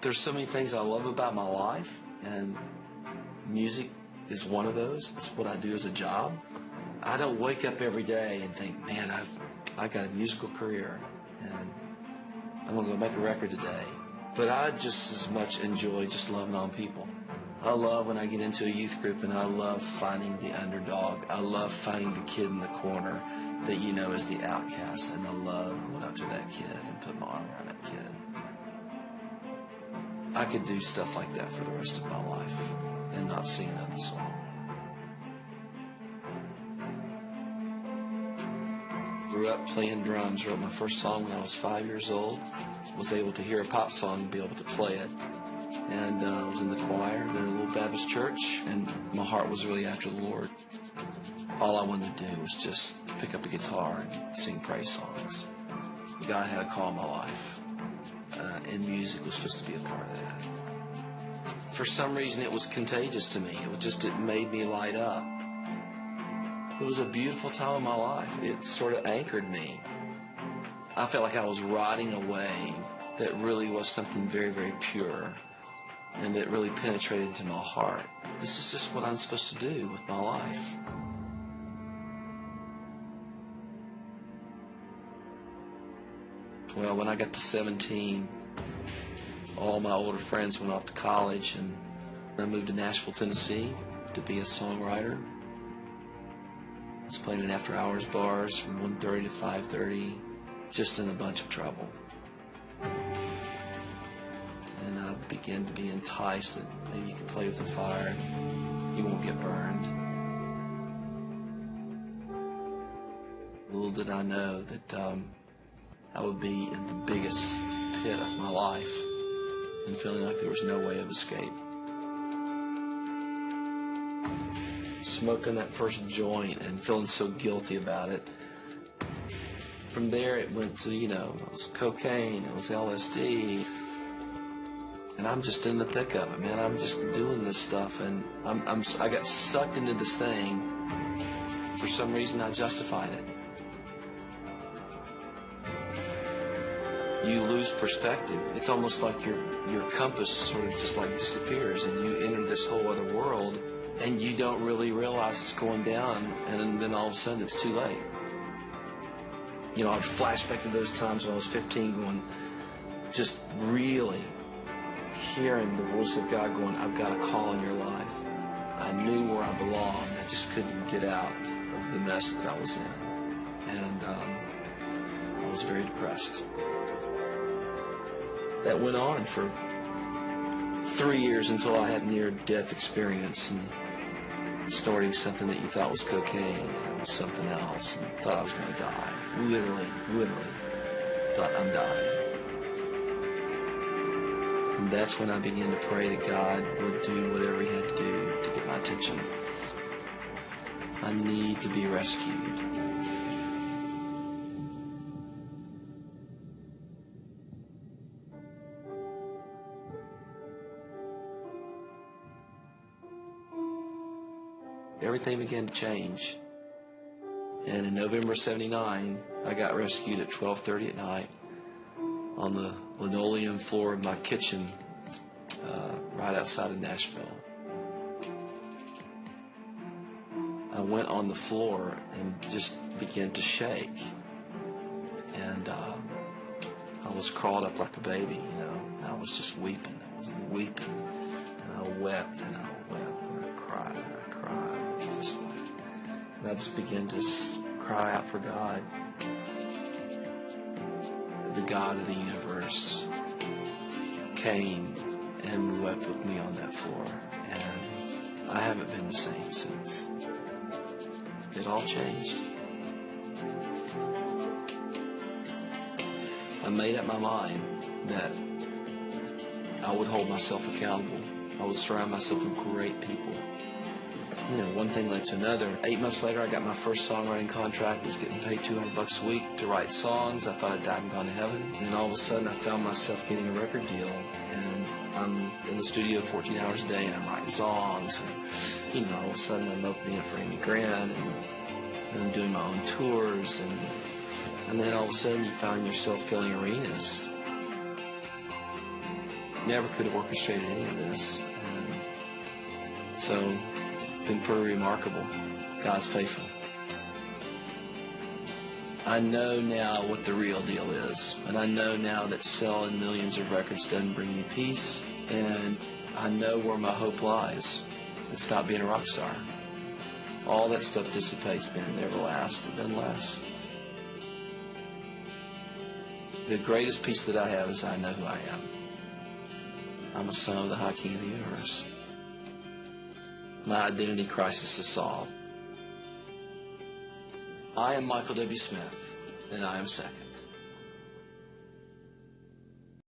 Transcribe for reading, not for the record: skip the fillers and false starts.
There's so many things I love about my life, and music is one of those. It's what I do as a job. I don't wake up every day and think, man, I got a musical career, and I'm going to go make a record today. But I just as much enjoy just loving on people. I love when I get into a youth group, and I love finding the underdog. I love finding the kid in the corner that you know is the outcast, and I love going up to that kid and putting my arm around that kid. I could do stuff like that for the rest of my life and not sing another song. Grew up playing drums, wrote my first song when I was 5 years old, was able to hear a pop song and be able to play it. And I was in the choir in a little Baptist church, and my heart was really after the Lord. All I wanted to do was just pick up a guitar and sing praise songs. God had a call in my life, and music was supposed to be a part of that. For some reason, it was contagious to me. It made me light up. It was a beautiful time in my life. It sort of anchored me. I felt like I was riding a wave that really was something very, very pure, and that really penetrated into my heart. This is just what I'm supposed to do with my life. Well, when I got to 17, all my older friends went off to college, and I moved to Nashville, Tennessee to be a songwriter. I was playing in after-hours bars from 1:30 to 5:30, just in a bunch of trouble. And I began to be enticed that maybe you can play with the fire and you won't get burned. Little did I know that I would be in the biggest pit of my life and feeling like there was no way of escape. Smoking that first joint and feeling so guilty about it. From there it went to, it was cocaine, it was LSD. And I'm just in the thick of it, man. I'm just doing this stuff, and I got sucked into this thing. For some reason, I justified it. You lose perspective. It's almost like your compass sort of just like disappears, and you enter this whole other world, and you don't really realize it's going down, and then all of a sudden it's too late. I'd flash back to those times when I was 15 going, just really hearing the voice of God going, I've got a call in your life. I knew where I belonged. I just couldn't get out of the mess that I was in. And I was very depressed. That went on for 3 years until I had a near-death experience, and starting something that you thought was cocaine, and it was something else, and thought I was going to die. Literally thought I'm dying. And that's when I began to pray that God would do whatever He had to do to get my attention. I need to be rescued. Everything began to change. And in November '79, I got rescued at 12:30 at night on the linoleum floor of my kitchen right outside of Nashville. I went on the floor and just began to shake. And I was crawled up like a baby, and I was just weeping. I was weeping. And I wept and I wept and I cried and I cried. It was just like, and I just began to cry out for God. The God of the universe came and wept with me on that floor, and I haven't been the same since. It all changed. I made up my mind that I would hold myself accountable. I would surround myself with great people. One thing led to another. 8 months later, I got my first songwriting contract. I was getting paid $200 a week to write songs. I thought I'd died and gone to heaven. And all of a sudden, I found myself getting a record deal. And I'm in the studio 14 hours a day, and I'm writing songs. And, all of a sudden, I'm opening up for Amy Grant, and I'm doing my own tours. And then all of a sudden, you find yourself filling arenas. never could have orchestrated any of this. And so it's been pretty remarkable. God's faithful. I know now what the real deal is. And I know now that selling millions of records doesn't bring me peace. And I know where my hope lies. It's not being a rock star. All that stuff dissipates, but it never lasts. It doesn't last. The greatest peace that I have is I know who I am. I'm a son of the High King of the universe. My identity crisis is solved. I am Michael W. Smith, and I am second.